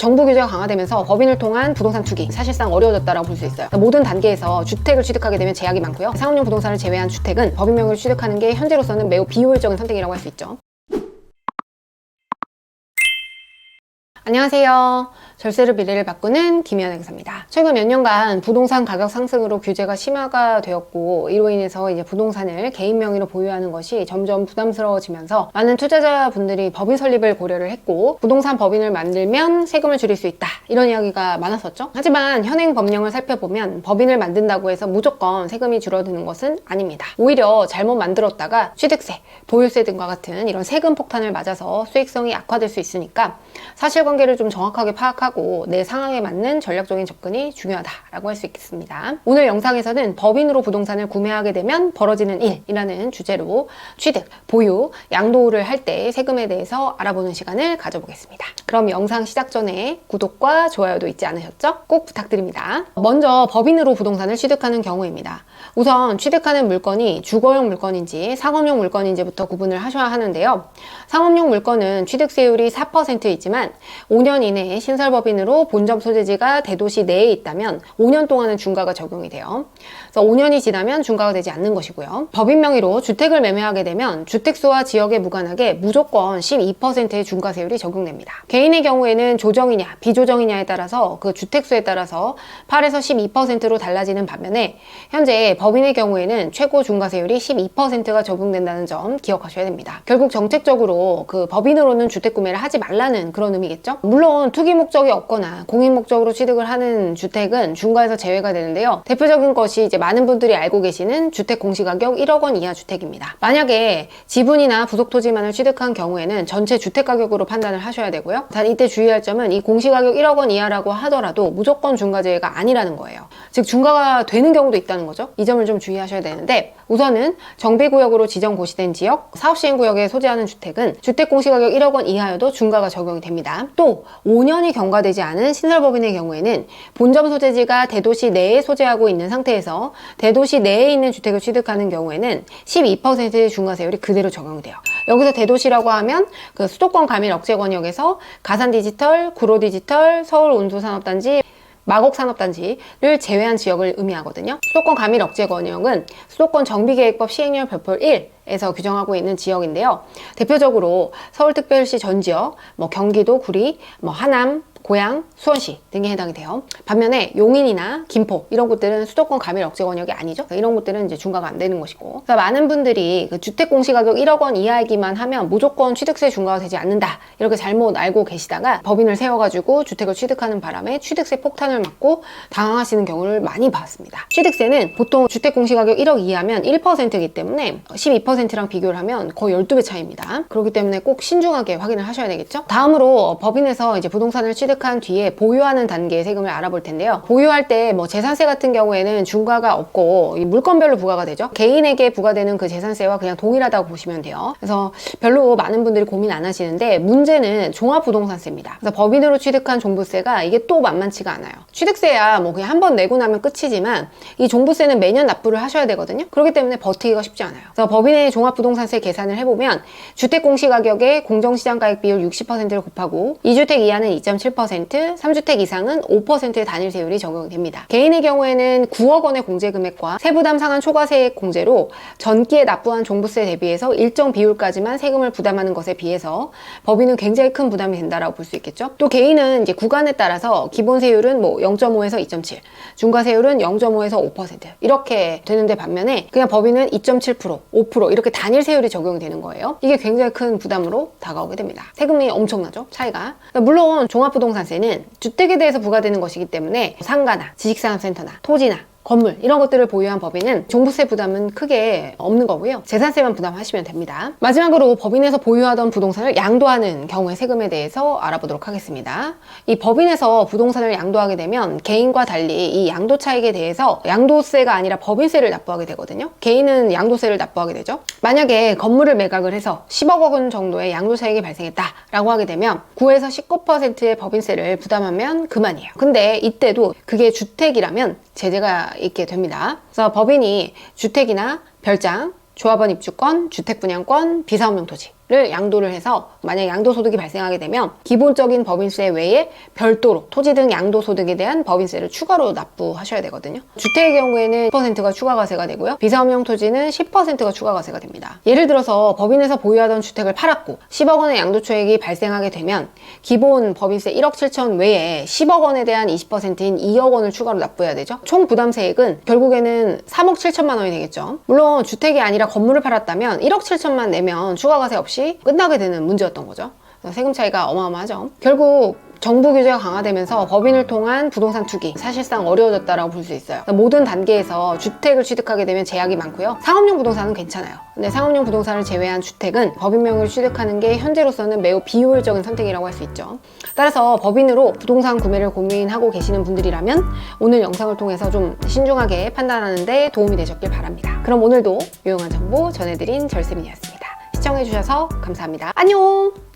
정부 규제가 강화되면서 법인을 통한 부동산 투기 사실상 어려워졌다고 볼 수 있어요. 모든 단계에서 주택을 취득하게 되면 제약이 많고요. 상업용 부동산을 제외한 주택은 법인 명의로 취득하는 게 현재로서는 매우 비효율적인 선택이라고 할 수 있죠. 안녕하세요. 절세로 미래를 바꾸는 김연애 기사입니다. 최근 몇 년간 부동산 가격 상승으로 규제가 심화가 되었고, 이로 인해서 이제 부동산을 개인 명의로 보유하는 것이 점점 부담스러워지면서 많은 투자자분들이 법인 설립을 고려를 했고, 부동산 법인을 만들면 세금을 줄일 수 있다, 이런 이야기가 많았었죠. 하지만 현행 법령을 살펴보면 법인을 만든다고 해서 무조건 세금이 줄어드는 것은 아닙니다. 오히려 잘못 만들었다가 취득세, 보유세 등과 같은 이런 세금 폭탄을 맞아서 수익성이 악화될 수 있으니까 사실관계를 좀 정확하게 파악하고 내 상황에 맞는 전략적인 접근이 중요하다라고 할 수 있겠습니다. 오늘 영상에서는 법인으로 부동산을 구매하게 되면 벌어지는 일이라는 주제로 취득, 보유, 양도를 할 때 세금에 대해서 알아보는 시간을 가져보겠습니다. 그럼 영상 시작 전에 구독과 좋아요도 잊지 않으셨죠? 꼭 부탁드립니다. 먼저 법인으로 부동산을 취득하는 경우입니다. 우선 취득하는 물건이 주거용 물건인지 상업용 물건인지부터 구분을 하셔야 하는데요. 상업용 물건은 취득세율이 4%이지만 5년 이내에 신설법인으로 본점 소재지가 대도시 내에 있다면 5년 동안은 중과가 적용이 돼요. 그래서 5년이 지나면 중과가 되지 않는 것이고요. 법인 명의로 주택을 매매하게 되면 주택수와 지역에 무관하게 무조건 12%의 중과세율이 적용됩니다. 개인의 경우에는 조정이냐 비조정이냐에 따라서 그 주택수에 따라서 8에서 12%로 달라지는 반면에 현재 법인의 경우에는 최고 중과세율이 12%가 적용된다는 점 기억하셔야 됩니다. 결국 정책적으로 그 법인으로는 주택 구매를 하지 말라는 그런 의미겠죠? 물론 투기 목적이 없거나 공인 목적으로 취득을 하는 주택은 중과에서 제외가 되는데요. 대표적인 것이 이제 많은 분들이 알고 계시는 주택 공시가격 1억 원 이하 주택입니다. 만약에 지분이나 부속토지만을 취득한 경우에는 전체 주택 가격으로 판단을 하셔야 되고요. 단 이때 주의할 점은 이 공시가격 1억 원 이하라고 하더라도 무조건 중과제외가 아니라는 거예요. 즉 중과가 되는 경우도 있다는 거죠. 이 점을 좀 주의하셔야 되는데, 우선은 정비구역으로 지정 고시된 지역, 사업시행구역에 소재하는 주택은 주택 공시가격 1억 원 이하여도 중과가 적용이 됩니다. 또 5년이 경과되지 않은 신설법인의 경우에는 본점 소재지가 대도시 내에 소재하고 있는 상태에서 대도시 내에 있는 주택을 취득하는 경우에는 12%의 중과세율이 그대로 적용이 돼요. 여기서 대도시라고 하면 그 수도권 가밀 억제 권역에서 가산디지털, 구로디지털, 서울온수산업단지, 마곡산업단지를 제외한 지역을 의미하거든요. 수도권 가밀 억제 권역은 수도권 정비계획법 시행령 별표 1에서 규정하고 있는 지역인데요. 대표적으로 서울특별시 전 지역, 경기도 구리, 하남, 고양, 수원시 등에 해당이 돼요. 반면에 용인이나 김포 이런 곳들은 수도권 가밀 억제 권역이 아니죠. 이런 곳들은 이제 중과가 안 되는 것이고, 그래서 많은 분들이 그 주택 공시가격 1억 원 이하이기만 하면 무조건 취득세 중과가 되지 않는다, 이렇게 잘못 알고 계시다가 법인을 세워가지고 주택을 취득하는 바람에 취득세 폭탄을 맞고 당황하시는 경우를 많이 봤습니다. 취득세는 보통 주택 공시가격 1억 이하면 1%이기 때문에 12%랑 비교를 하면 거의 12배 차이입니다. 그렇기 때문에 꼭 신중하게 확인을 하셔야 되겠죠. 다음으로 법인에서 이제 부동산을 취득한 뒤에 보유하는 단계의 세금을 알아볼 텐데요. 보유할 때 재산세 같은 경우에는 중과가 없고 물건별로 부과가 되죠. 개인에게 부과되는 그 재산세와 그냥 동일하다고 보시면 돼요. 그래서 별로 많은 분들이 고민 안 하시는데, 문제는 종합부동산세입니다. 그래서 법인으로 취득한 종부세가 이게 또 만만치가 않아요. 취득세야 그냥 한 번 내고 나면 끝이지만 이 종부세는 매년 납부를 하셔야 되거든요. 그렇기 때문에 버티기가 쉽지 않아요. 그래서 법인의 종합부동산세 계산을 해보면 주택 공시가격의 공정시장가액 비율 60%를 곱하고 2주택 이하는 2.7%, 3주택 이상은 5%의 단일세율이 적용됩니다. 개인의 경우에는 9억 원의 공제금액과 세부담 상한 초과세액 공제로 전기에 납부한 종부세 대비해서 일정 비율까지만 세금을 부담하는 것에 비해서 법인은 굉장히 큰 부담이 된다라고 볼 수 있겠죠. 또 개인은 이제 구간에 따라서 기본세율은 0.5에서 2.7, 중과세율은 0.5에서 5% 이렇게 되는데, 반면에 그냥 법인은 2.7%, 5% 이렇게 단일세율이 적용이 되는 거예요. 이게 굉장히 큰 부담으로 다가오게 됩니다. 세금이 엄청나죠, 차이가. 물론 종합부동산세는 주택에 대해서 부과되는 것이기 때문에 상가나 지식산업센터나 토지나 건물 이런 것들을 보유한 법인은 종부세 부담은 크게 없는 거고요. 재산세만 부담하시면 됩니다. 마지막으로 법인에서 보유하던 부동산을 양도하는 경우의 세금에 대해서 알아보도록 하겠습니다. 이 법인에서 부동산을 양도하게 되면 개인과 달리 이 양도 차익에 대해서 양도세가 아니라 법인세를 납부하게 되거든요. 개인은 양도세를 납부하게 되죠. 만약에 건물을 매각을 해서 10억 원 정도의 양도 차익이 발생했다라고 하게 되면 9에서 19%의 법인세를 부담하면 그만이에요. 근데 이때도 그게 주택이라면 제재가 있게 됩니다. 그래서 법인이 주택이나 별장, 조합원 입주권, 주택분양권, 비사업용 토지 소득세를 양도를 해서 만약 양도소득이 발생하게 되면 기본적인 법인세 외에 별도로 토지 등 양도소득에 대한 법인세를 추가로 납부하셔야 되거든요. 주택의 경우에는 10%가 추가과세가 되고요. 비사업용 토지는 10%가 추가과세가 됩니다. 예를 들어서 법인에서 보유하던 주택을 팔았고 10억 원의 양도초액이 발생하게 되면 기본 법인세 1억 7천 외에 10억 원에 대한 20%인 2억 원을 추가로 납부해야 되죠. 총 부담세액은 결국에는 3억 7천만 원이 되겠죠. 물론 주택이 아니라 건물을 팔았다면 1억 7천만 내면 추가과세 없이 끝나게 되는 문제였던 거죠. 그래서 세금 차이가 어마어마하죠. 결국 정부 규제가 강화되면서 법인을 통한 부동산 투기 사실상 어려워졌다고 볼 수 있어요. 모든 단계에서 주택을 취득하게 되면 제약이 많고요. 상업용 부동산은 괜찮아요. 근데 상업용 부동산을 제외한 주택은 법인 명의로 취득하는 게 현재로서는 매우 비효율적인 선택이라고 할 수 있죠. 따라서 법인으로 부동산 구매를 고민하고 계시는 분들이라면 오늘 영상을 통해서 좀 신중하게 판단하는 데 도움이 되셨길 바랍니다. 그럼 오늘도 유용한 정보 전해드린 절세민이었습니다. 시청해주셔서 감사합니다. 안녕!